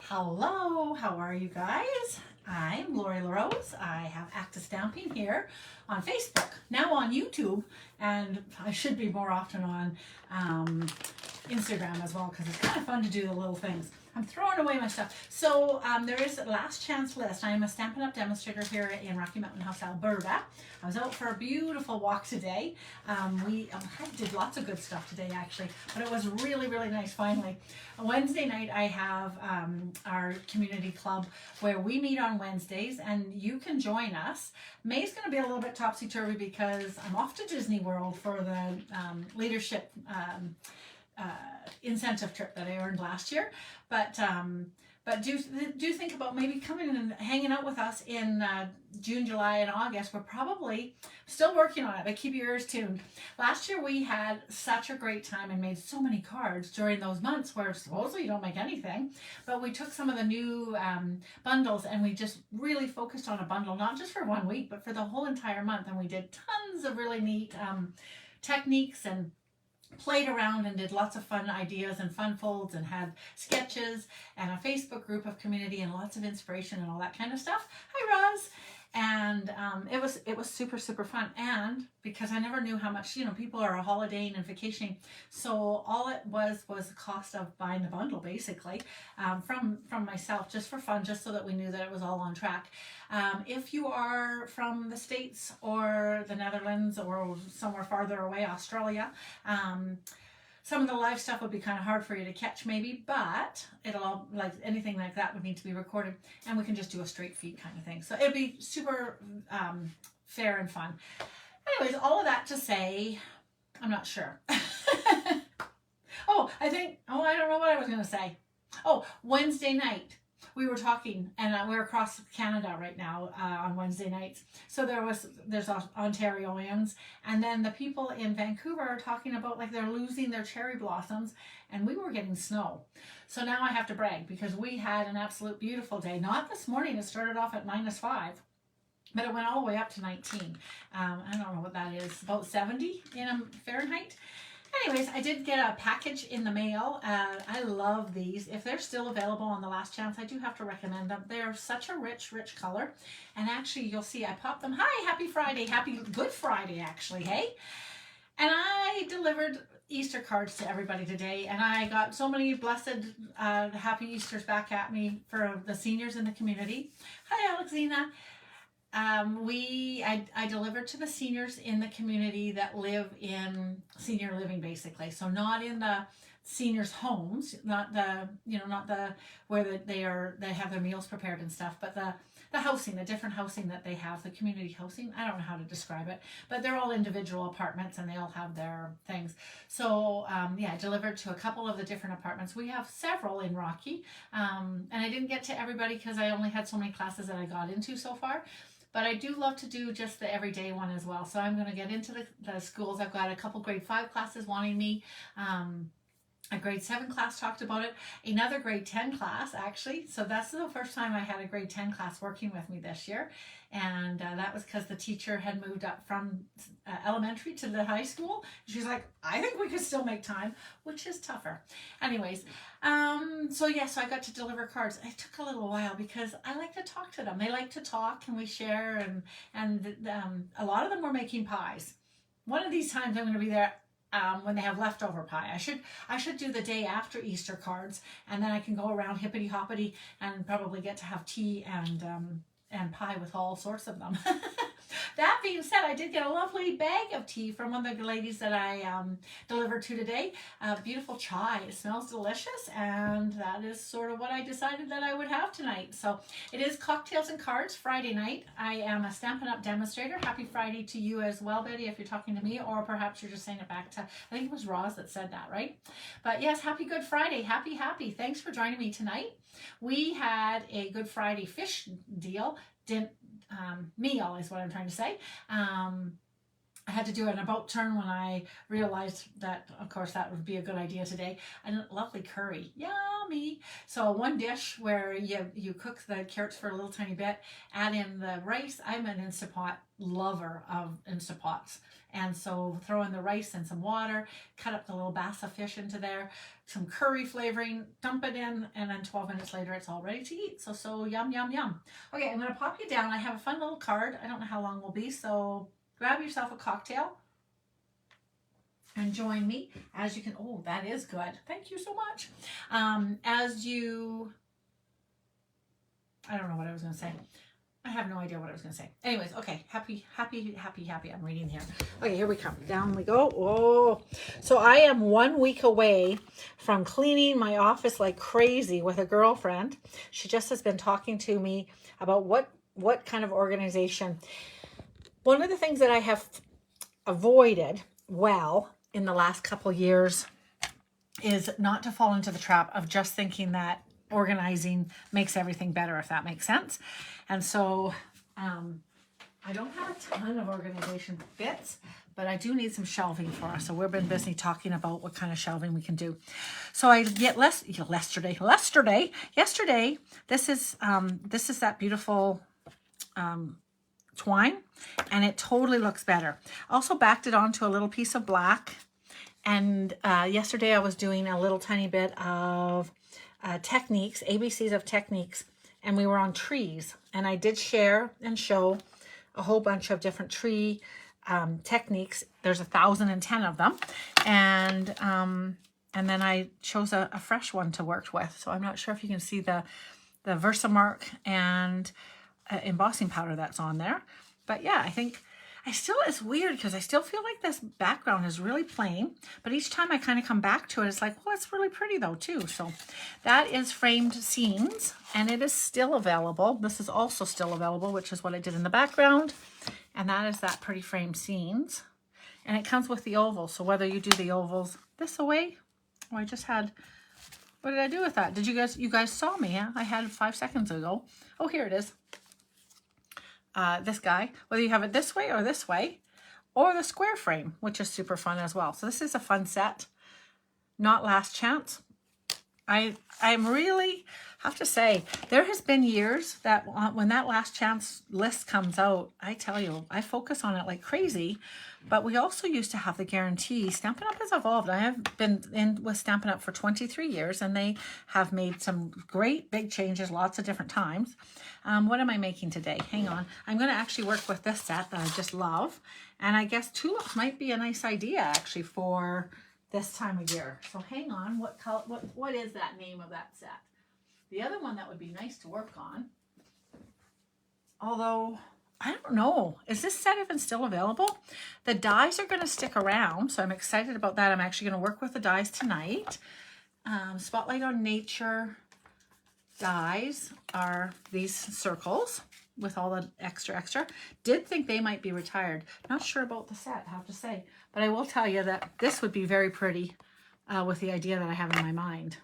Hello, how are you guys? I'm Lori LaRose. I have Active Stamping here on Facebook, now on YouTube, and I should be more often on Instagram as well because it's kind of fun to do the little things. I'm throwing away my stuff. So there is a last chance list. I am a Stampin' Up! Demonstrator here in Rocky Mountain House, Alberta. I was out for a beautiful walk today. I did lots of good stuff today actually, but it was really, really nice finally. On Wednesday night I have our community club where we meet on Wednesdays and you can join us. May's going to be a little bit topsy-turvy because I'm off to Disney World for the leadership incentive trip that I earned last year, but do think about maybe coming and hanging out with us in June, July, and August. We're probably still working on it, but keep your ears tuned. Last year we had such a great time and made so many cards during those months where supposedly you don't make anything, but we took some of the new bundles and we just really focused on a bundle, not just for 1 week, but for the whole entire month, and we did tons of really neat techniques and played around and did lots of fun ideas and fun folds and had sketches and a Facebook group of community and lots of inspiration and all that kind of stuff. Hi Roz. And it was super, super fun. And because I never knew how much, people are holidaying and vacationing, so all it was the cost of buying the bundle basically from myself, just for fun, just so that we knew that it was all on track. If you are from the States or the Netherlands or somewhere farther away, Australia, some of the live stuff would be kind of hard for you to catch maybe, but it'll all, like anything like that, would need to be recorded and we can just do a straight feed kind of thing. So it'd be super fair and fun. Anyways, all of that to say, I'm not sure. I don't know what I was going to say. Oh, Wednesday night. We were talking, and we're across Canada right now on Wednesday nights. So there's Ontarians, and then the people in Vancouver are talking about like they're losing their cherry blossoms, and we were getting snow. So now I have to brag because we had an absolute beautiful day. Not this morning. It started off at -5. But it went all the way up to 19. I don't know what that is, about 70 in Fahrenheit. Anyways, I did get a package in the mail. I love these. If they're still available on the last chance, I do have to recommend them. They're such a rich, rich color. And actually, you'll see I popped them. Hi, happy Friday. Happy Good Friday, actually, hey? And I delivered Easter cards to everybody today. And I got so many blessed, happy Easters back at me for the seniors in the community. Hi, Alexina. I delivered to the seniors in the community that live in senior living, basically. So not in the seniors' homes, not the where they have their meals prepared and stuff, but the housing, the different housing that they have, the community housing. I don't know how to describe it, but they're all individual apartments and they all have their things. So I delivered to a couple of the different apartments. We have several in Rocky, and I didn't get to everybody because I only had so many classes that I got into so far. But I do love to do just the everyday one as well. So I'm going to get into the schools. I've got a couple grade 5 classes wanting me. A grade 7 class talked about it. Another grade 10 class, actually. So that's the first time I had a grade 10 class working with me this year. And that was because the teacher had moved up from elementary to the high school. She's like, I think we could still make time, which is tougher. Anyways, so I got to deliver cards. It took a little while because I like to talk to them. They like to talk and we share, and a lot of them were making pies. One of these times I'm going to be there when they have leftover pie. I should do the day after Easter cards, and then I can go around hippity hoppity and probably get to have tea and pie with all sorts of them. That being said, I did get a lovely bag of tea from one of the ladies that I delivered to today. Beautiful chai. It smells delicious, and that is sort of what I decided that I would have tonight. So it is Cocktails and Cards Friday night. I am a Stampin' Up! Demonstrator. Happy Friday to you as well, Betty, if you're talking to me, or perhaps you're just saying it back to, I think it was Roz that said that, right? But yes, happy Good Friday. Happy. Thanks for joining me tonight. We had a Good Friday fish deal. Meal is what I'm trying to say. I had to do an about turn when I realized that, of course, that would be a good idea today. And lovely curry. Yummy. So one dish where you cook the carrots for a little tiny bit, add in the rice. I'm an Instant Pot lover of Instant Pots. And so throw in the rice and some water, cut up the little bassa fish into there, some curry flavoring, dump it in, and then 12 minutes later it's all ready to eat. So yum, yum, yum. Okay, I'm going to pop you down. I have a fun little card. I don't know how long we'll be, so grab yourself a cocktail and join me as you can. Oh, that is good. Thank you so much. As you, I don't know what I was going to say. I have no idea what I was going to say. Anyways, okay. Happy. I'm reading here. Okay, here we come. Down we go. Oh, so I am 1 week away from cleaning my office like crazy with a girlfriend. She just has been talking to me about what kind of organization. One of the things that I have avoided in the last couple years is not to fall into the trap of just thinking that organizing makes everything better, if that makes sense. And so I don't have a ton of organization bits, but I do need some shelving for us. So we've been busy talking about what kind of shelving we can do. So I get yesterday. This is that beautiful twine, and it totally looks better. Also backed it onto a little piece of black. And yesterday I was doing a little tiny bit of techniques, ABCs of techniques, and we were on trees. And I did share and show a whole bunch of different tree techniques. There's 1,010 of them. And then I chose a fresh one to work with. So I'm not sure if you can see the Versamark and embossing powder that's on there. But yeah, I think it's weird because I still feel like this background is really plain, but each time I kind of come back to it, it's like, well, it's really pretty though too. So that is framed scenes, and it is still available. This is also still available, which is what I did in the background. And that is that pretty framed scenes. And it comes with the ovals. So whether you do the ovals this away, or I just had, what did I do with that? Did you guys saw me, yeah? I had 5 seconds ago. Oh, here it is. This guy, whether you have it this way, or the square frame, which is super fun as well. So this is a fun set. Not last chance. I'm really have to say, there has been years that when that last chance list comes out, I tell you, I focus on it like crazy. But we also used to have the guarantee. Stampin' Up! Has evolved. I have been in with Stampin' Up! For 23 years, and they have made some great big changes lots of different times. What am I making today? Hang on. I'm going to actually work with this set that I just love. And I guess tulips might be a nice idea actually for this time of year. So hang on. What color? What is that name of that set? The other one that would be nice to work on, although I don't know, is this set even still available? The dies are going to stick around, so I'm excited about that. I'm actually going to work with the dies tonight. Spotlight on Nature dies are these circles with all the extra. Did think they might be retired. Not sure about the set, I have to say. But I will tell you that this would be very pretty with the idea that I have in my mind.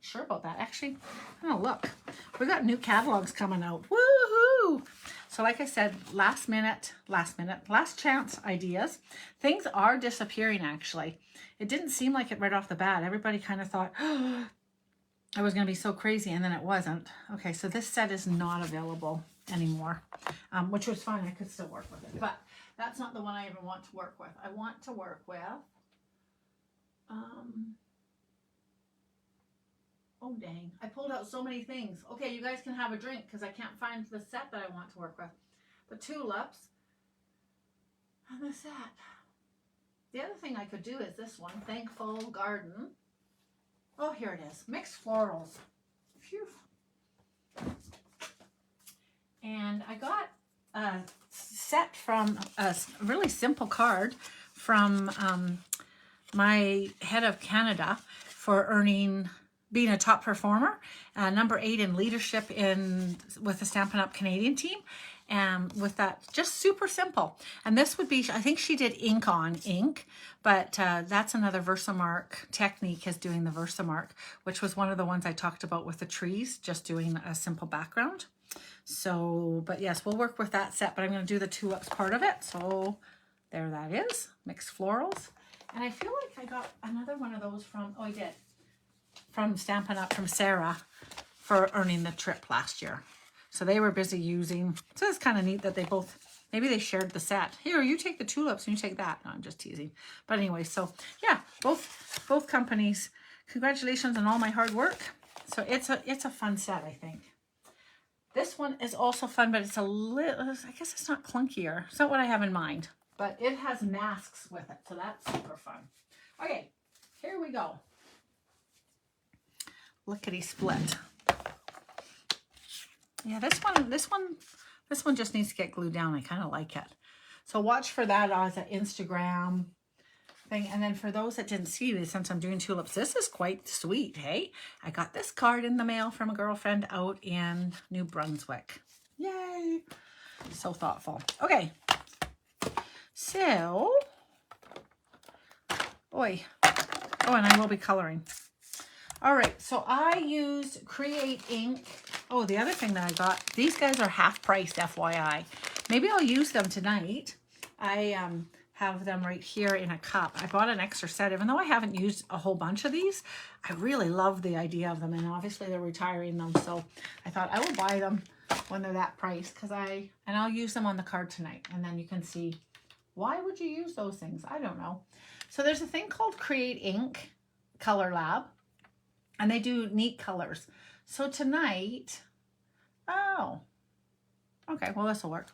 Sure about that. Actually, oh look, we got new catalogs coming out. Woohoo! So like I said, last chance ideas. Things are disappearing actually. It didn't seem like it right off the bat. Everybody kind of thought, oh, I was going to be so crazy, and then it wasn't. Okay, so this set is not available anymore, which was fine. I could still work with it, but that's not the one I even want to work with. I want to work with, oh dang, I pulled out so many things. Okay, you guys can have a drink because I can't find the set that I want to work with. The tulips and the set. The other thing I could do is this one, Thankful Garden. Oh, here it is. Mixed florals. Phew. And I got a set from a really simple card from my head of Canada for being a top performer, number 8 in leadership with the Stampin' Up! Canadian team. And with that, just super simple. And this would be, I think she did ink on ink, but that's another Versamark technique, is doing the Versamark, which was one of the ones I talked about with the trees, just doing a simple background. So, but yes, we'll work with that set, but I'm going to do the tulips part of it. So there that is, mixed florals. And I feel like I got another one of those from, oh I did. from Stampin' Up! From Sarah for earning the trip last year. So they were busy using, so it's kind of neat that they both, maybe they shared the set. Here, you take the tulips and you take that. No, I'm just teasing. But anyway, so yeah, both companies, congratulations on all my hard work. So it's a fun set, I think. This one is also fun, but it's a little, I guess it's not clunkier. It's not what I have in mind, but it has masks with it. So that's super fun. Okay, here we go. Lickety split. Yeah, this one just needs to get glued down. I kind of like it. So watch for that as an Instagram thing. And then for those that didn't see this, since I'm doing tulips, this is quite sweet, hey? I got this card in the mail from a girlfriend out in New Brunswick. Yay! So thoughtful. Okay. So, boy. Oh, and I will be coloring. All right, so I used Create Ink. Oh, the other thing that I got, these guys are half priced, FYI. Maybe I'll use them tonight. I have them right here in a cup. I bought an extra set, even though I haven't used a whole bunch of these. I really love the idea of them, and obviously they're retiring them, so I thought I will buy them when they're that price, and I'll use them on the card tonight, and then you can see why would you use those things. I don't know. So there's a thing called Create Ink Color Lab, and they do neat colors. So tonight, oh, okay, well, this will work.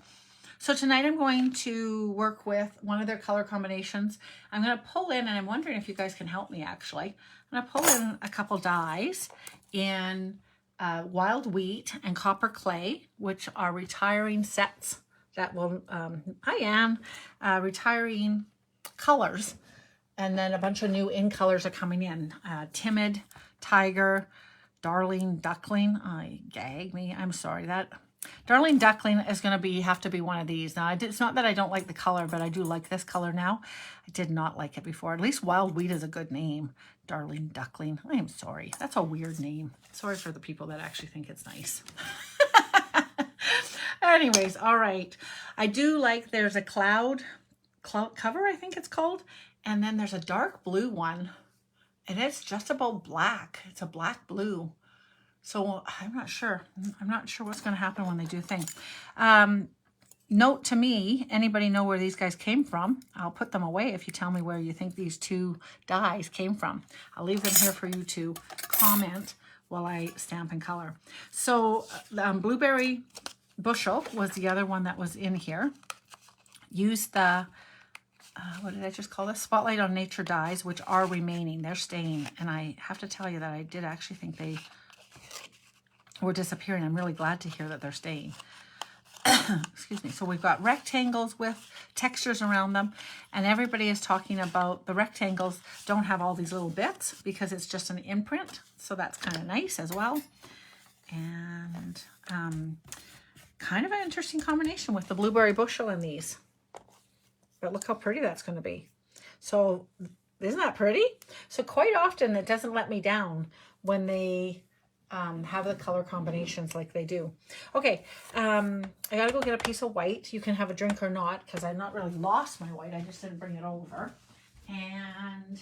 So tonight I'm going to work with one of their color combinations. I'm going to pull in, and I'm wondering if you guys can help me actually. I'm going to pull in a couple dyes in Wild Wheat and Copper Clay, which are retiring sets that will, retiring colors. And then a bunch of new in colors are coming in. Timid, Tiger, Darling Duckling. Gag me. I'm sorry. That Darling Duckling is going to have to be one of these. Now, it's not that I don't like the color, but I do like this color now. I did not like it before. At least Wild Wheat is a good name. Darling Duckling. I am sorry. That's a weird name. Sorry for the people that actually think it's nice. Anyways, all right. I do like, there's a cloud cover, I think it's called. And then there's a dark blue one. And it's just about black. It's a black blue. So I'm not sure. I'm not sure what's going to happen when they do things. Note to me, anybody know where these guys came from? I'll put them away if you tell me where you think these two dies came from. I'll leave them here for you to comment while I stamp and color. So Blueberry Bushel was the other one that was in here. Use the, what did I just call this? Spotlight on Nature dies, which are remaining. They're staying. And I have to tell you that I did actually think they were disappearing. I'm really glad to hear that they're staying. Excuse me. So we've got rectangles with textures around them, and everybody is talking about the rectangles don't have all these little bits because it's just an imprint. So that's kind of nice as well. And kind of an interesting combination with the Blueberry Bushel in these. But look how pretty that's going to be. So isn't that pretty? So quite often it doesn't let me down when they have the color combinations like they do. Okay, I gotta go get a piece of white. You can have a drink or not, because I've not really lost my white. I just didn't bring it over. And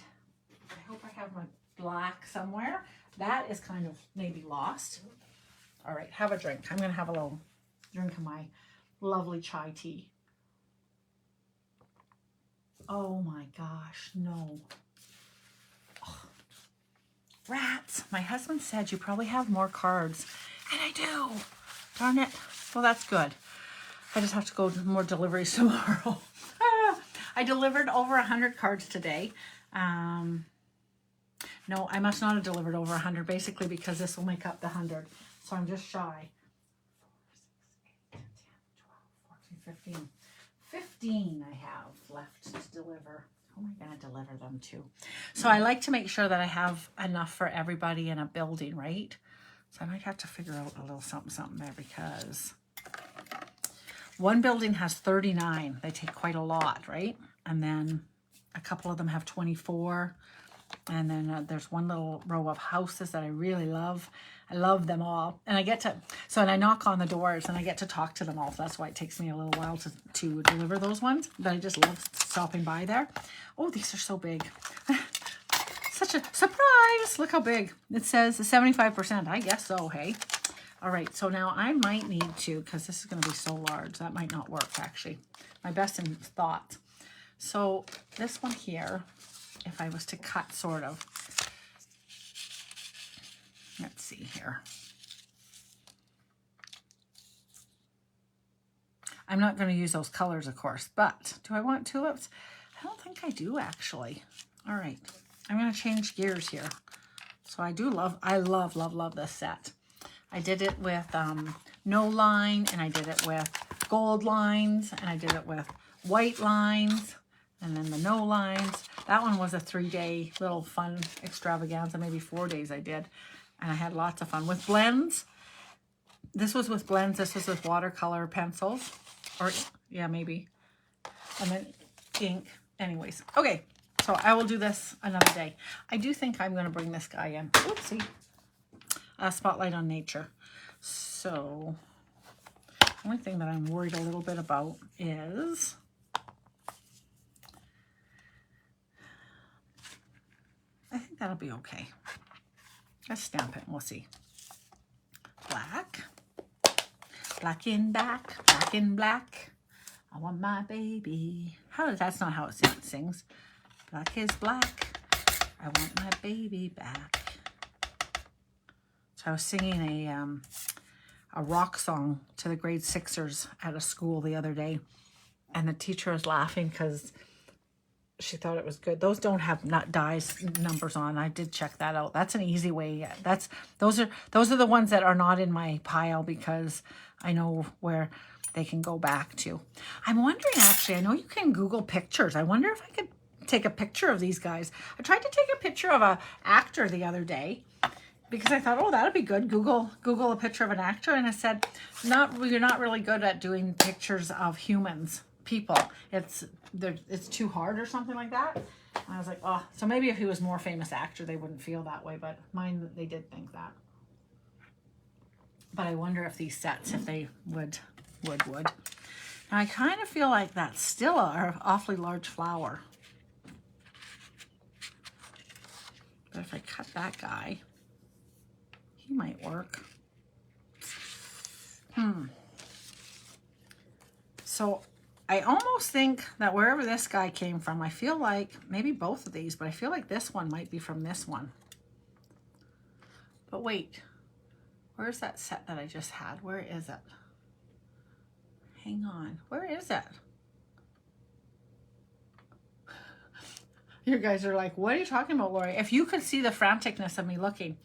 I hope I have my black somewhere. That is kind of maybe lost. All right, have a drink. I'm gonna have a little drink of my lovely chai tea. Oh my gosh, no. Rats. My husband said you probably have more cards. And I do. Darn it. Well, that's good. I just have to go to more deliveries tomorrow. I delivered over 100 cards today. No, I must not have delivered over 100, basically because this will make up the 100. So I'm just shy. 4, 6, 8, 10, 12, 14, 15. 15 I have left to deliver. Who am I going to deliver them to? So I like to make sure that I have enough for everybody in a building, right? So I might have to figure out a little something there, because one building has 39. They take quite a lot, right? And then a couple of them have 24. And then there's one little row of houses that I really love. I love them all. And I get to, and I knock on the doors and I get to talk to them all. So that's why it takes me a little while to deliver those ones. But I just love stopping by there. Oh, these are so big. such a surprise. Look how big. It says 75%. I guess so, hey. All right, so now I might need to, because this is going to be so large, that might not work, actually. My best in thought. So this one here, if I was to cut, sort of. Let's see here. I'm not going to use those colors, of course, but do I want tulips? I don't think I do, actually. All right, I'm going to change gears here. So I love this set. I did it with no line, and I did it with gold lines, and I did it with white lines, and then the no lines. That one was a 3-day little fun extravaganza, maybe 4 days I did, and I had lots of fun with blends. This was with blends. This was with watercolor pencils, or yeah, maybe, and then ink. Anyways, okay, so I will do this another day. I do think I'm going to bring this guy in. Oopsie. Spotlight on Nature. So the only thing that I'm worried a little bit about is I think that'll be okay. Let's stamp it and we'll see. Black. Black in back. Black in black. I want my baby. That's not how it sings. Black is black. I want my baby back. I was singing a rock song to the grade 6ers at a school the other day, and the teacher was laughing because she thought it was good. Those don't have dies numbers on. I did check that out. That's an easy way. Those are the ones that are not in my pile because I know where they can go back to. I'm wondering, actually, I know you can Google pictures. I wonder if I could take a picture of these guys. I tried to take a picture of an actor the other day, because I thought, oh, that'd be good. Google a picture of an actor, and it said, you're not really good at doing pictures of humans, people. It's too hard or something like that. And I was like, oh, so maybe if he was more famous actor, they wouldn't feel that way. But mine, they did think that. But I wonder if these sets, if they would. Now I kind of feel like that's still an awfully large flower. But if I cut that guy, he might work. So I almost think that wherever this guy came from, I feel like maybe both of these, but I feel like this one might be from this one. But wait, where's that set that I just had? Where is it? Hang on, where is it? You guys are like, what are you talking about, Lori? If you could see the franticness of me looking.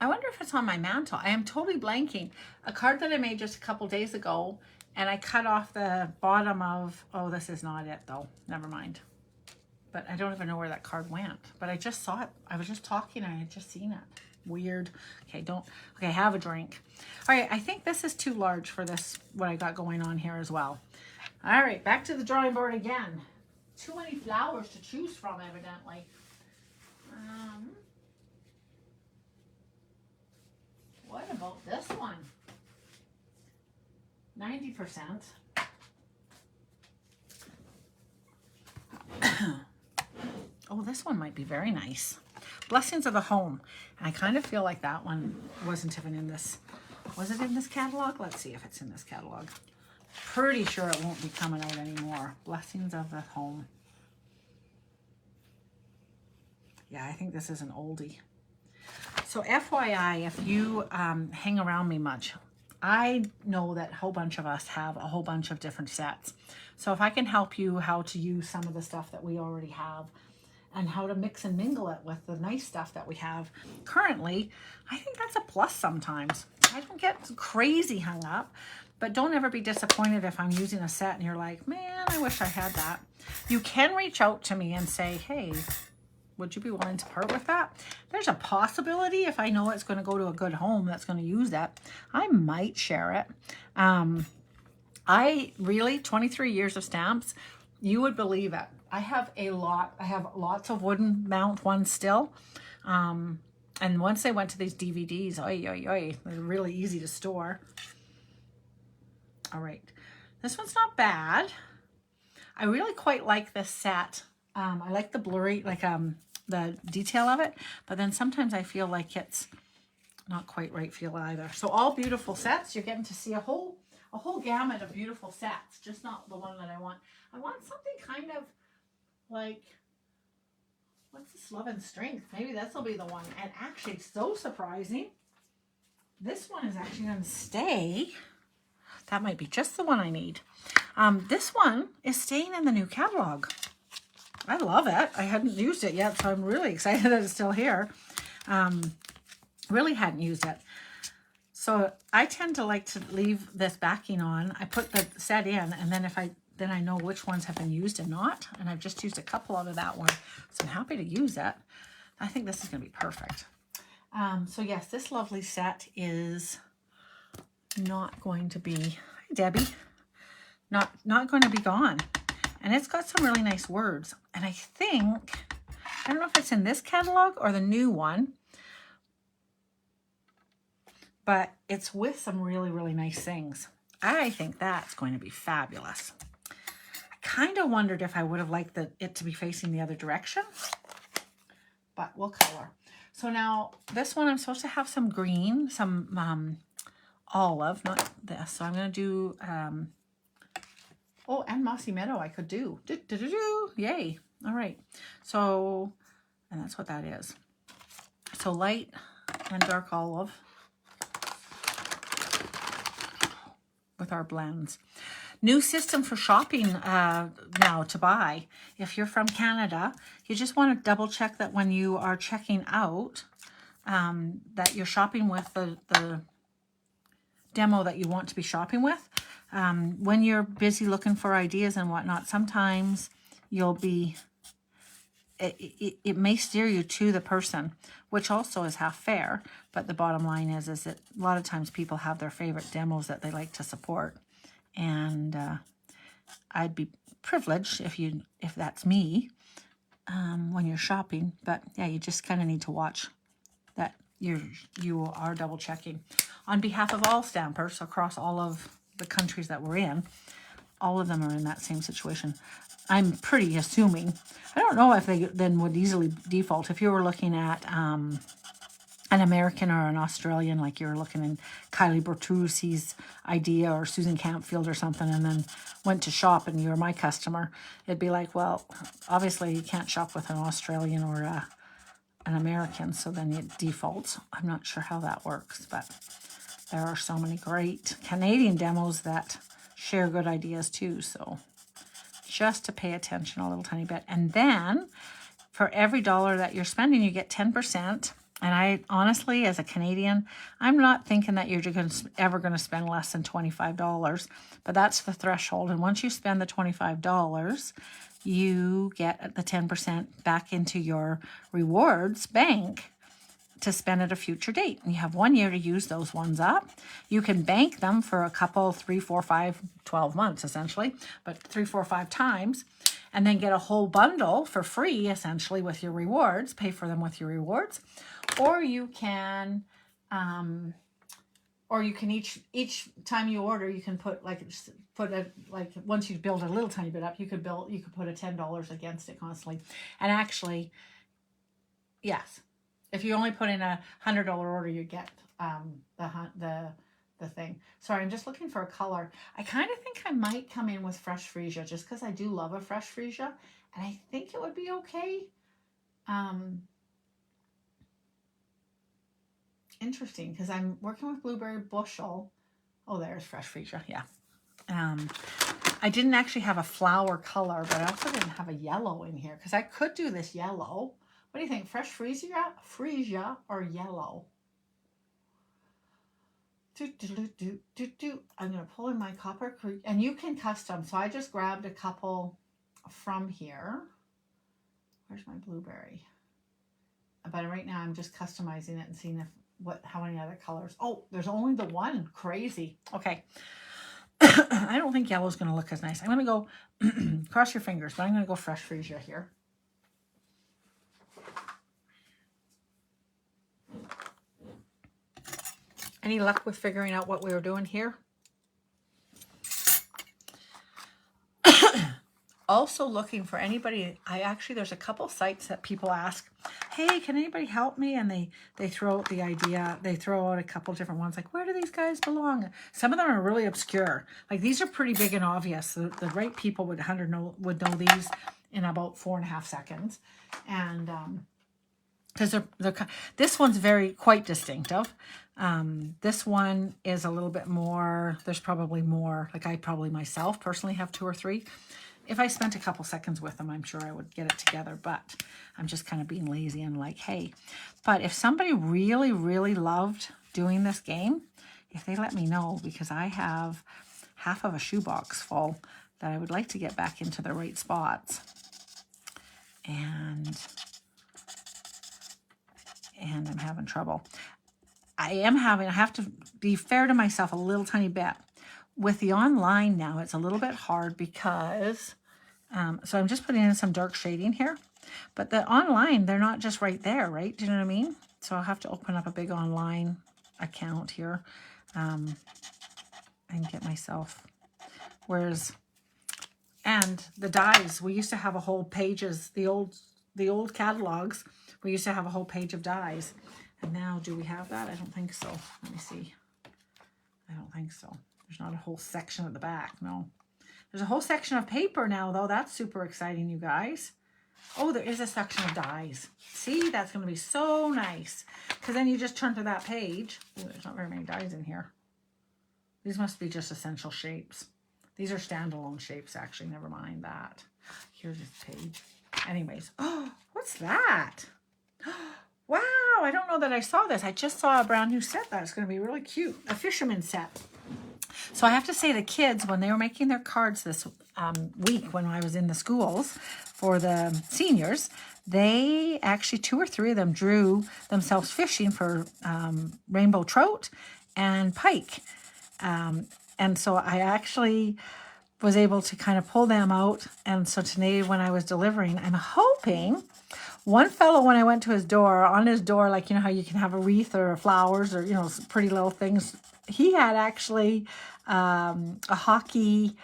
I wonder if it's on my mantle. I am totally blanking. A card that I made just a couple days ago, and I cut off the bottom of, oh, this is not it though. Never mind. But I don't even know where that card went. But I just saw it. I was just talking and I had just seen it. Weird. Okay, have a drink. All right, I think this is too large for this, what I got going on here as well. All right, back to the drawing board again. Too many flowers to choose from, evidently. What about this one? 90%. Oh, this one might be very nice. Blessings of the Home. And I kind of feel like that one wasn't even in this. Was it in this catalog? Let's see if it's in this catalog. Pretty sure it won't be coming out anymore. Blessings of the Home. Yeah, I think this is an oldie. So FYI, if you hang around me much, I know that a whole bunch of us have a whole bunch of different sets. So if I can help you how to use some of the stuff that we already have and how to mix and mingle it with the nice stuff that we have currently, I think that's a plus sometimes. I don't get crazy hung up, but don't ever be disappointed if I'm using a set and you're like, man, I wish I had that. You can reach out to me and say, hey, would you be willing to part with that? There's a possibility if I know it's going to go to a good home that's going to use that, I might share it. I really, 23 years of stamps, you would believe it. I have a lot. I have lots of wooden mount ones still. And once they went to these DVDs, they're really easy to store. All right. This one's not bad. I really quite like this set I like the blurry, like the detail of it, but then sometimes I feel like it's not quite right feel either. So all beautiful sets. You're getting to see a whole gamut of beautiful sets, just not the one that I want. I want something kind of like, what's this, Love and Strength? Maybe this will be the one. And actually, so surprising, this one is actually going to stay. That might be just the one I need. This one is staying in the new catalog. I love it. I hadn't used it yet, so I'm really excited that it's still here. Really hadn't used it. So I tend to like to leave this backing on. I put the set in, and then I know which ones have been used and not. And I've just used a couple out of that one. So I'm happy to use it. I think this is going to be perfect. So yes, this lovely set is not going to be, hi Debbie, not going to be gone. And it's got some really nice words. And I think, I don't know if it's in this catalog or the new one, but it's with some really, really nice things. I think that's going to be fabulous. I kind of wondered if I would have liked it to be facing the other direction, but we'll color. So now this one, I'm supposed to have some green, some olive, not this. So I'm going to do, oh, and Mossy Meadow I could do. Yay. All right. So, and that's what that is. So light and dark olive with our blends. New system for shopping now to buy. If you're from Canada, you just want to double check that when you are checking out, that you're shopping with the demo that you want to be shopping with. When you're busy looking for ideas and whatnot, sometimes you'll be, it may steer you to the person, which also is half fair. But the bottom line is that a lot of times people have their favorite demos that they like to support. And I'd be privileged if that's me when you're shopping. But yeah, you just kind of need to watch that you are double checking. On behalf of all stampers across all of the countries that we're in, all of them are in that same situation. I'm pretty assuming. I don't know if they then would easily default. If you were looking at an American or an Australian, like you were looking in Kylie Bertuzzi's idea or Susan Campfield or something, and then went to shop and you were my customer, it'd be like, well, obviously you can't shop with an Australian or an American, so then it defaults. I'm not sure how that works, but there are so many great Canadian demos that share good ideas too. So just to pay attention a little tiny bit. And then for every dollar that you're spending, you get 10%. And I honestly, as a Canadian, I'm not thinking that you're ever going to spend less than $25, but that's the threshold. And once you spend the $25, you get the 10% back into your rewards bank to spend at a future date. And you have 1 year to use those ones up. You can bank them for a couple, 3, 4, 5, 12 months essentially, but 3, 4, 5 times, and then get a whole bundle for free essentially with your rewards, pay for them with your rewards. Or you can, each time you order, you can put once you build a little tiny bit up, you could put a $10 against it constantly. And actually, yes, if you only put in a $100 order, you get the thing. Sorry, I'm just looking for a color. I kind of think I might come in with fresh freesia just because I do love a fresh freesia, and I think it would be okay. Interesting, because I'm working with blueberry bushel. Oh, there's fresh freesia. Yeah. I didn't actually have a flower color, but I also didn't have a yellow in here because I could do this yellow. What do you think? Fresh freesia or yellow? I'm going to pull in my copper, and you can custom. So I just grabbed a couple from here. Where's my blueberry? But right now I'm just customizing it and seeing how many other colors. Oh, there's only the one. Crazy. Okay. I don't think yellow is going to look as nice. I'm going to go, cross your fingers, but I'm going to go fresh freesia here. Any luck with figuring out what we were doing here? also looking for anybody. There's a couple sites that people ask, hey, can anybody help me? And they throw out the idea, they throw out a couple different ones, like, where do these guys belong? Some of them are really obscure. Like, these are pretty big and obvious. The right people would know these in about 4.5 seconds. And because this one's quite distinctive. This one is a little bit more, there's probably more, like I probably myself personally have 2 or 3. If I spent a couple seconds with them, I'm sure I would get it together, but I'm just kind of being lazy and like, hey. But if somebody really, really loved doing this game, if they let me know, because I have half of a shoebox full that I would like to get back into the right spots. And I'm having trouble. I have to be fair to myself a little tiny bit. With the online now, it's a little bit hard because, so I'm just putting in some dark shading here. But the online, they're not just right there, right? Do you know what I mean? So I'll have to open up a big online account here and get myself. Whereas, and the dies, we used to have a whole pages, the old catalogs, we used to have a whole page of dies. And now, do we have that? I don't think so. Let me see. I don't think so. There's not a whole section at the back. No. There's a whole section of paper now, though. That's super exciting, you guys. Oh, there is a section of dies. See, that's going to be so nice. Because then you just turn to that page. Ooh, there's not very many dies in here. These must be just essential shapes. These are standalone shapes, actually. Never mind that. Here's this page. Anyways. Oh, what's that? Wow, I don't know that I saw this. I just saw a brand new set that's going to be really cute. A fisherman set. So I have to say the kids, when they were making their cards this week when I was in the schools for the seniors, they actually, 2 or 3 of them drew themselves fishing for rainbow trout and pike. And so I actually was able to kind of pull them out. And so today when I was delivering, I'm hoping... One fellow, when I went to his door, on his door, like, you know how you can have a wreath or flowers or, you know, pretty little things. He had actually a hockey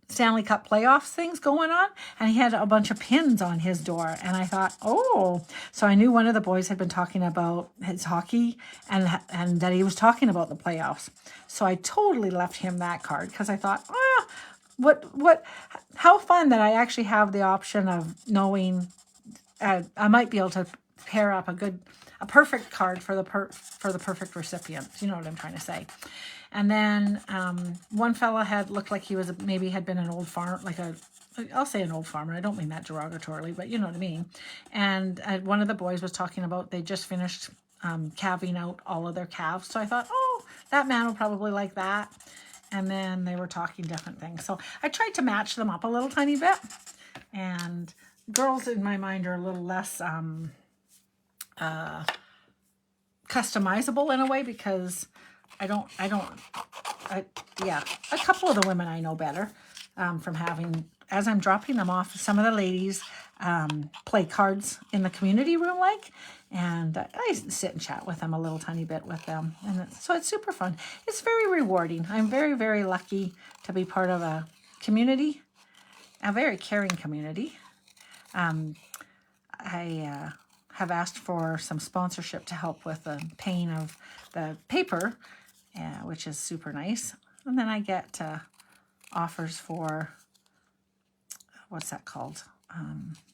Stanley Cup playoffs things going on. And he had a bunch of pins on his door. And I thought, oh, so I knew one of the boys had been talking about his hockey and that he was talking about the playoffs. So I totally left him that card because I thought, how fun that I actually have the option of knowing I might be able to pair up a perfect card for the perfect recipient. You know what I'm trying to say. And then one fella looked like he was maybe had been an old farm, I'll say an old farmer. I don't mean that derogatorily, but you know what I mean. And one of the boys was talking about they just finished calving out all of their calves. So I thought, oh, that man will probably like that. And then they were talking different things. So I tried to match them up a little tiny bit. And girls in my mind are a little less customizable in a way because a couple of the women I know better from having, as I'm dropping them off, some of the ladies play cards in the community room and I sit and chat with them a little tiny bit with them. And so it's super fun. It's very rewarding. I'm very, very lucky to be part of a community, a very caring community. I have asked for some sponsorship to help with the paying of the paper, which is super nice. And then I get offers for, what's that called?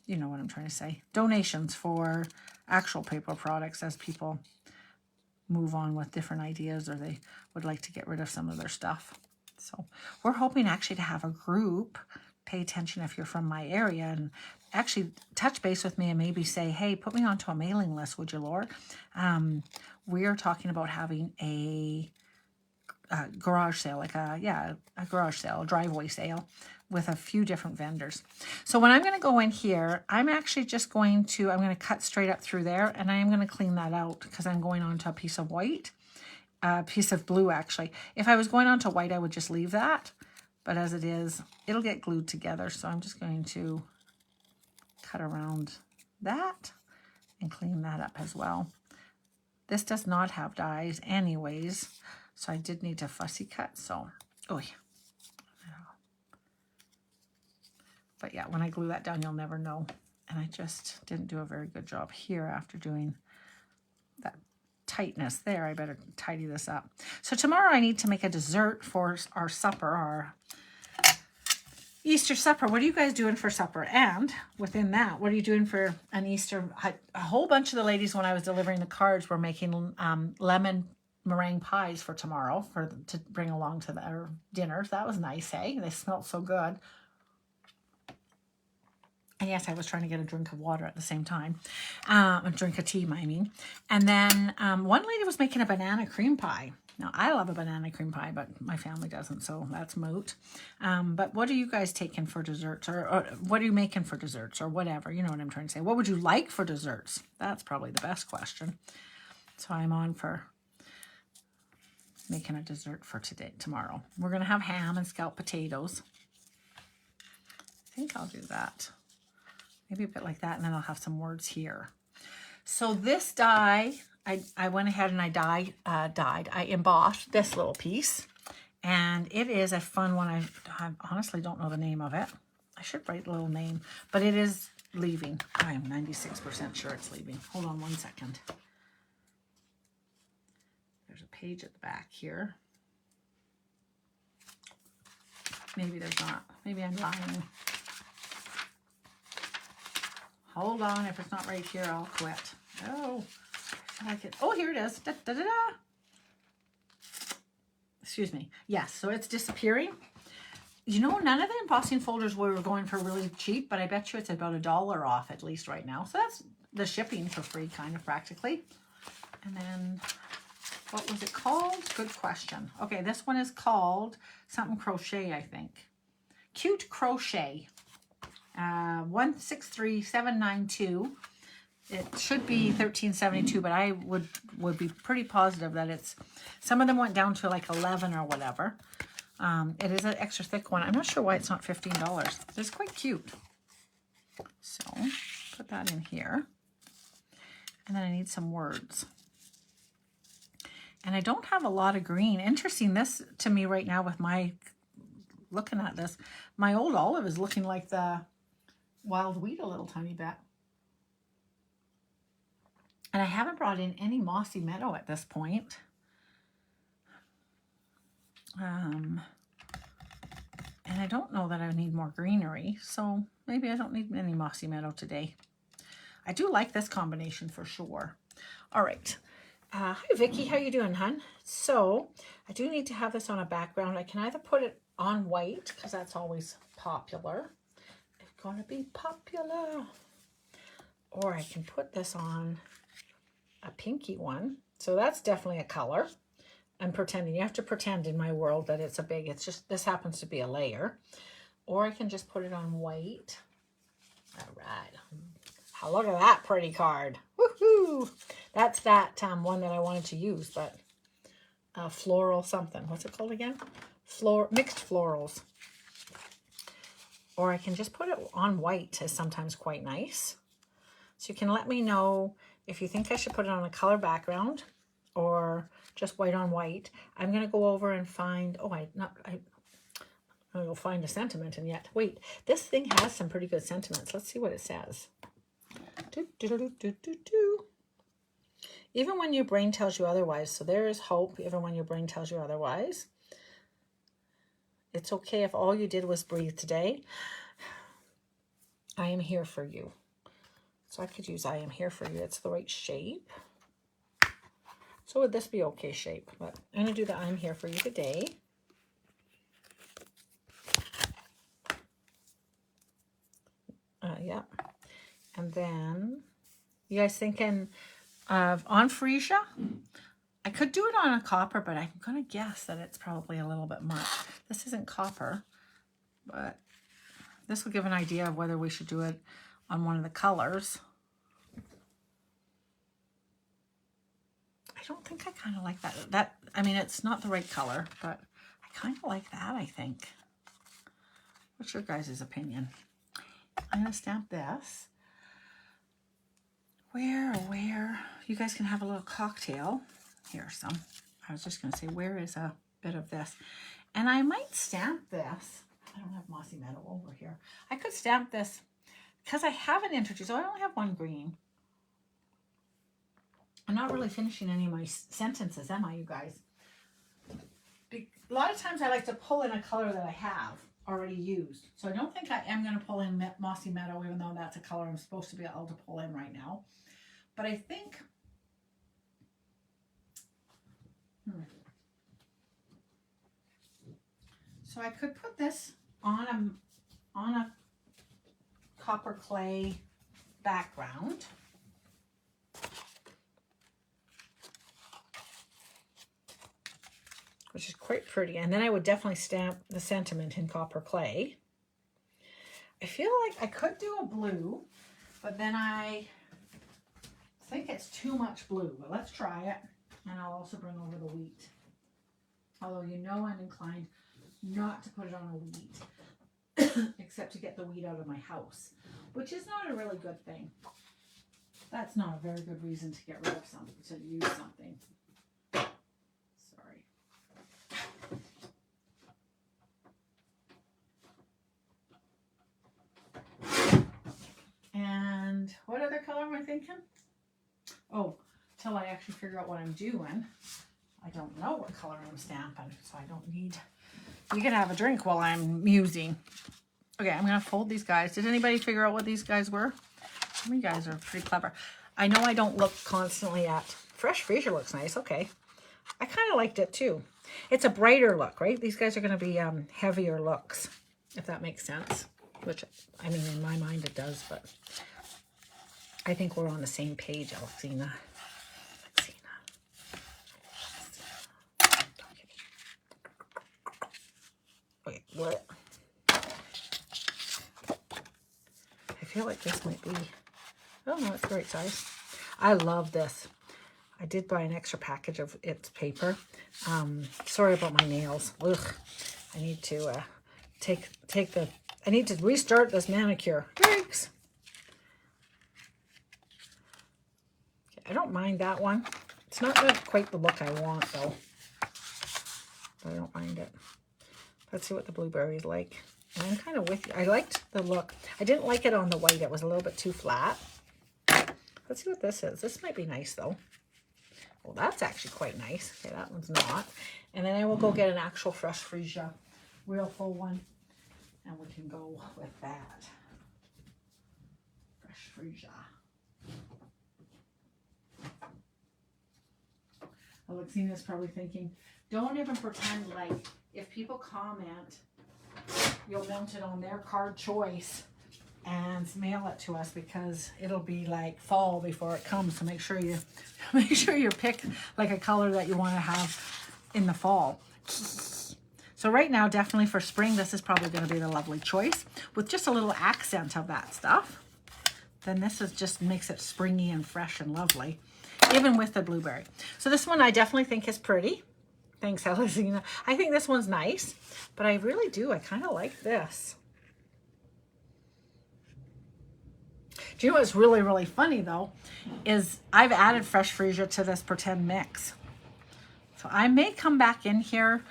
You know what I'm trying to say. Donations for actual paper products as people move on with different ideas or they would like to get rid of some of their stuff. So we're hoping actually to have a group. Pay attention if you're from my area and actually touch base with me and maybe say, hey, put me onto a mailing list, would you, Lord? We're talking about having a garage sale, a garage sale, a driveway sale with a few different vendors. So when I'm going to go in here, I'm actually just I'm going to cut straight up through there and I am going to clean that out because I'm going on to a piece of white, a piece of blue actually. If I was going on to white, I would just leave that. But as it is, it'll get glued together. So I'm just going to cut around that and clean that up as well. This does not have dies anyways. So I did need to fussy cut. So, But yeah, when I glue that down, you'll never know. And I just didn't do a very good job here after doing that tightness there. I better tidy this up. So tomorrow I need to make a dessert for our supper, our Easter supper. What are you guys doing for supper? And within that, what are you doing for an Easter? A whole bunch of the ladies, when I was delivering the cards, were making lemon meringue pies for tomorrow to bring along to their dinners. That was nice, hey? They smelled so good. And yes, I was trying to get a drink of water at the same time. A drink of tea, I mean. And then one lady was making a banana cream pie. Now, I love a banana cream pie, but my family doesn't, so that's moot. But what are you guys taking for desserts? Or what are you making for desserts? Or whatever, you know what I'm trying to say. What would you like for desserts? That's probably the best question. So I'm on for making a dessert for tomorrow. We're going to have ham and scalloped potatoes. I think I'll do that. Maybe a bit like that, and then I'll have some words here. So this die, I went ahead and I embossed this little piece. And it is a fun one. I honestly don't know the name of it. I should write a little name, but it is leaving. I'm 96% sure it's leaving. Hold on one second. There's a page at the back here. Maybe there's not. Maybe I'm lying. Hold on, if it's not right here, I'll quit. Oh, I like it. Oh, here it is. Da, da, da, da. Excuse me. Yes, so it's disappearing. You know, none of the embossing folders were going for really cheap, but I bet you it's about $1 off at least right now. So that's the shipping for free, kind of practically. And then, what was it called? Good question. Okay, this one is called something crochet, I think. Cute Crochet. 163792. It should be 1372, but I would be pretty positive that it's, some of them went down to like 11 or whatever. It is an extra thick one. I'm not sure why it's not $15. It's quite cute. So put that in here. And then I need some words. And I don't have a lot of green. Interesting, this to me right now with my, looking at this, my old olive is looking like the wild wheat a little tiny bit. And I haven't brought in any mossy meadow at this point. And I don't know that I need more greenery, so maybe I don't need any mossy meadow today. I do like this combination for sure. All right. Hi, Vicky. How you doing, hon? So I do need to have this on a background. I can either put it on white, because that's always popular. It's going to be popular. Or I can put this on a pinky one. So that's definitely a color. I'm pretending. You have to pretend in my world that it's a big, it's just, this happens to be a layer. Or I can just put it on white. All right. Oh, look at that pretty card. Woohoo! That's that one that I wanted to use, but floral something. What's it called again? Mixed florals. Or I can just put it on white, is sometimes quite nice. So you can let me know if you think I should put it on a color background or just white on white. I'm going to go over and find, I'm going to go find a sentiment and yet. Wait, this thing has some pretty good sentiments. Let's see what it says. Even when your brain tells you otherwise. So there is hope, even when your brain tells you otherwise. It's okay if all you did was breathe today. I am here for you. So I could use I am here for you. It's the right shape. So would this be okay shape? But I'm going to do the I'm here for you today. Yeah. And then, you guys thinking of on freesia? I could do it on a copper, but I'm going to guess that it's probably a little bit much. This isn't copper, but this will give an idea of whether we should do it on one of the colors. I don't think I kind of like that. I mean, it's not the right color, but I kind of like that, I think. What's your guys' opinion? I'm going to stamp this. Where? You guys can have a little cocktail. Here's some. I was just going to say, where is a bit of this? And I might stamp this. I don't have Mossy Meadow over here. I could stamp this because I haven't introduced, so I only have one green. I'm not really finishing any of my sentences, am I, you guys? A lot of times I like to pull in a color that I have already used. So I don't think I am going to pull in Mossy Meadow, even though that's a color I'm supposed to be able to pull in right now. But I think... So I could put this on a copper clay background. Which is quite pretty. And then I would definitely stamp the sentiment in copper clay. I feel like I could do a blue, but then I think it's too much blue. But let's try it. And I'll also bring over the wheat. Although you know I'm inclined not to put it on a wheat, except to get the wheat out of my house, which is not a really good thing. That's not a very good reason to get rid of something, to use something. Sorry. And what other color am I thinking? Oh, till I actually figure out what I'm doing. I don't know what color I'm stamping, so I don't need... You can have a drink while I'm musing. Okay, I'm going to fold these guys. Did anybody figure out what these guys were? Some of you guys are pretty clever. I know I don't look constantly at... Fresh Freesia looks nice. Okay. I kind of liked it too. It's a brighter look, right? These guys are going to be heavier looks, if that makes sense. Which, I mean, in my mind it does, but I think we're on the same page, Alexina. Wait, what? I feel like this might be... Oh, no, it's the right size. I love this. I did buy an extra package of its paper. Sorry about my nails. Ugh. I need to take the... I need to restart this manicure. Thanks. Okay, I don't mind that one. It's not quite the look I want, though. But I don't mind it. Let's see what the blueberry is like. And I'm kind of with you. I liked the look. I didn't like it on the white. It was a little bit too flat. Let's see what this is. This might be nice, though. Well, that's actually quite nice. Okay, that one's not. And then I will go get an actual Fresh Freesia, real full one. And we can go with that. Fresh Freesia. Alexina's probably thinking, don't even pretend like if people comment, you'll mount it on their card choice and mail it to us, because it'll be like fall before it comes. So make sure you pick like a color that you want to have in the fall. So right now, definitely for spring, this is probably going to be the lovely choice with just a little accent of that stuff. Then this is just makes it springy and fresh and lovely, even with the blueberry. So this one I definitely think is pretty. Thanks, Alexina. I think this one's nice, but I really do. I kind of like this. Do you know what's really, really funny, though, is I've added Fresh Freesia to this pretend mix. So I may come back in here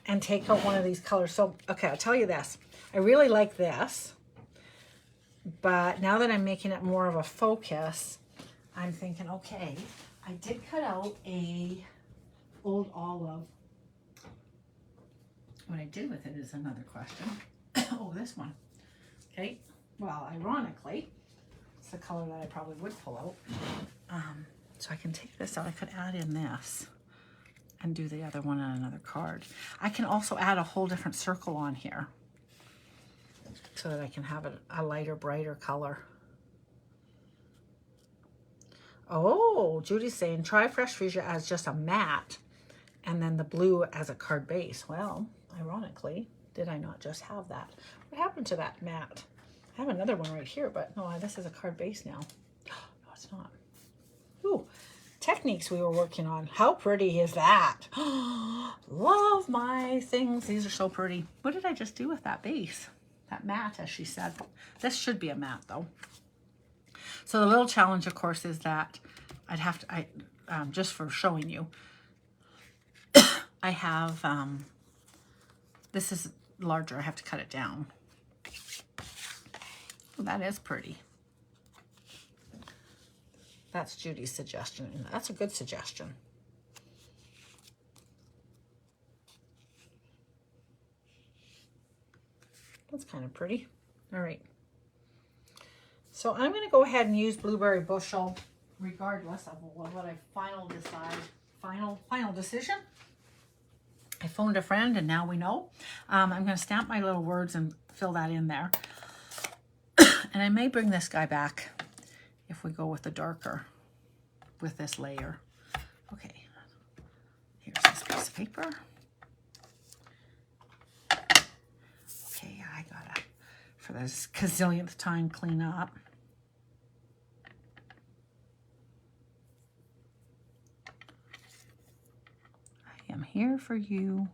and take out one of these colors. So, okay, I'll tell you this. I really like this, but now that I'm making it more of a focus, I'm thinking, okay, I did cut out a Old Olive. What I did with it is another question. Oh, this one. Okay, well, ironically, it's the color that I probably would pull out. So I can take this out. I could add in this and do the other one on another card. I can also add a whole different circle on here so that I can have a lighter, brighter color. Oh, Judy's saying try Fresh Freesia as just a matte and then the blue as a card base. Well, ironically, did I not just have that? What happened to that matte? I have another one right here, but no, this is a card base now. No, it's not. Ooh, techniques we were working on. How pretty is that? Love my things. These are so pretty. What did I just do with that base? That matte, as she said. This should be a matte, though. So the little challenge, of course, is that I'd have to, just for showing you, I have, this is larger, I have to cut it down. Oh, that is pretty. That's Judy's suggestion. That's a good suggestion. That's kind of pretty. All right. So I'm going to go ahead and use Blueberry Bushel regardless of what I final decision. I phoned a friend and now we know. I'm going to stamp my little words and fill that in there. And I may bring this guy back if we go with the darker with this layer. Okay, here's this piece of paper. Okay, I gotta, for this gazillionth time, clean up. I am here for you.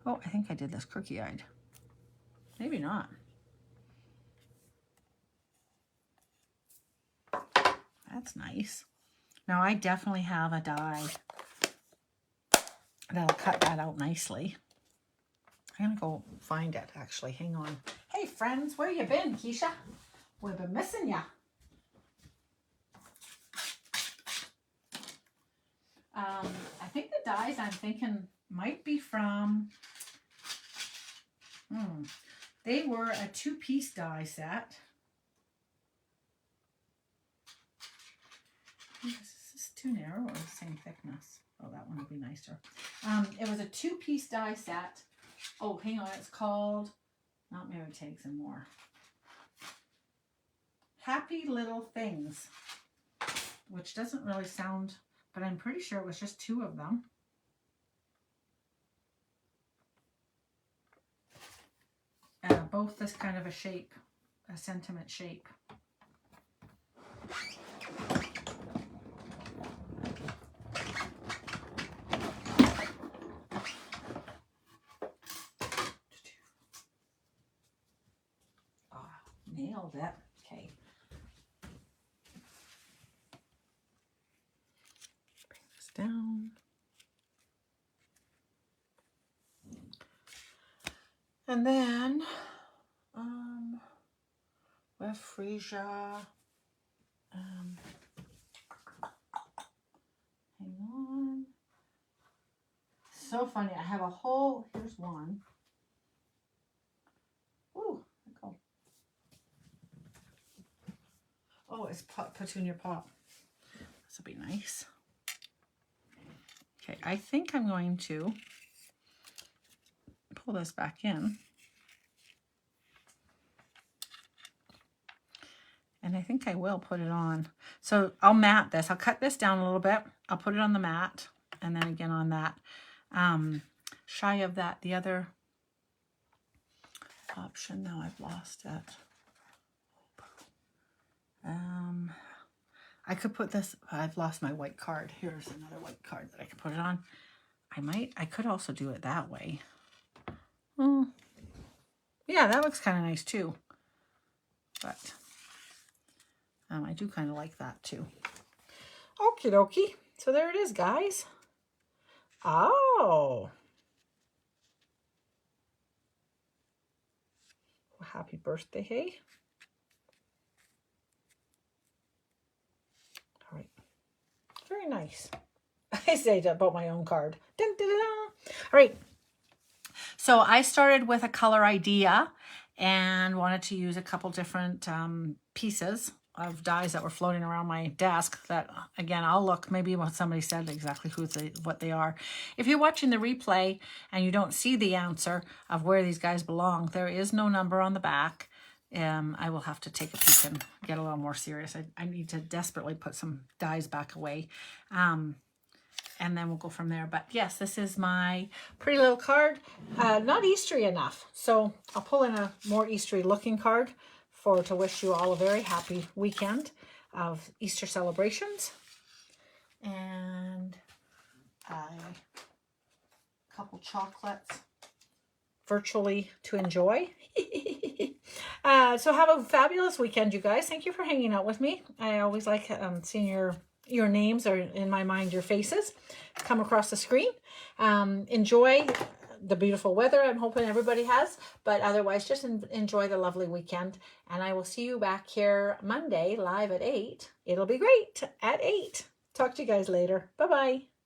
Oh, I think I did this crookey-eyed. Maybe not. That's nice. Now I definitely have a die that'll cut that out nicely. I'm gonna go find it actually. Hang on. Hey friends, where you been, Keisha? We've been missing ya. I think the dies I'm thinking might be from, they were a 2-piece die set. Is this too narrow or the same thickness? Oh, that one would be nicer. It was a 2-piece die set. Oh, hang on. It's called, not Mary Takes and More. Happy Little Things, which doesn't really sound, but I'm pretty sure it was just 2 of them. Both this kind of a shape, a sentiment shape. Nailed it. Okay. Bring this down. And then with freesia. Hang on. So funny. I have a whole, here's one. Ooh, go. Oh, it's Petunia Pop. This will be nice. Okay, I think I'm going to pull this back in. And I think I will put it on. So I'll mat this. I'll cut this down a little bit. I'll put it on the mat. And then again on that. Shy of that, the other option. Now I've lost it. I could put this, I've lost my white card. Here's another white card that I could put it on. I could also do it that way. Yeah, that looks kind of nice too. But I do kind of like that too. Okie dokie. So there it is, guys. Oh. Well, happy birthday, hey? All right. Very nice. I say that about my own card. Dun, dun, dun, dun. All right. So I started with a color idea and wanted to use a couple different pieces of dies that were floating around my desk that, again, I'll look, maybe what somebody said exactly what they are. If you're watching the replay and you don't see the answer of where these guys belong, there is no number on the back. I will have to take a peek and get a little more serious. I need to desperately put some dies back away. And then we'll go from there. But yes, this is my pretty little card. Not Eastery enough. So I'll pull in a more Eastery looking card to wish you all a very happy weekend of Easter celebrations. And a couple chocolates virtually to enjoy. So have a fabulous weekend, you guys. Thank you for hanging out with me. I always like seeing your names, or in my mind, your faces, come across the screen. Enjoy the beautiful weather I'm hoping everybody has. But otherwise, just enjoy the lovely weekend. And I will see you back here Monday live at 8. It'll be great at 8. Talk to you guys later. Bye-bye.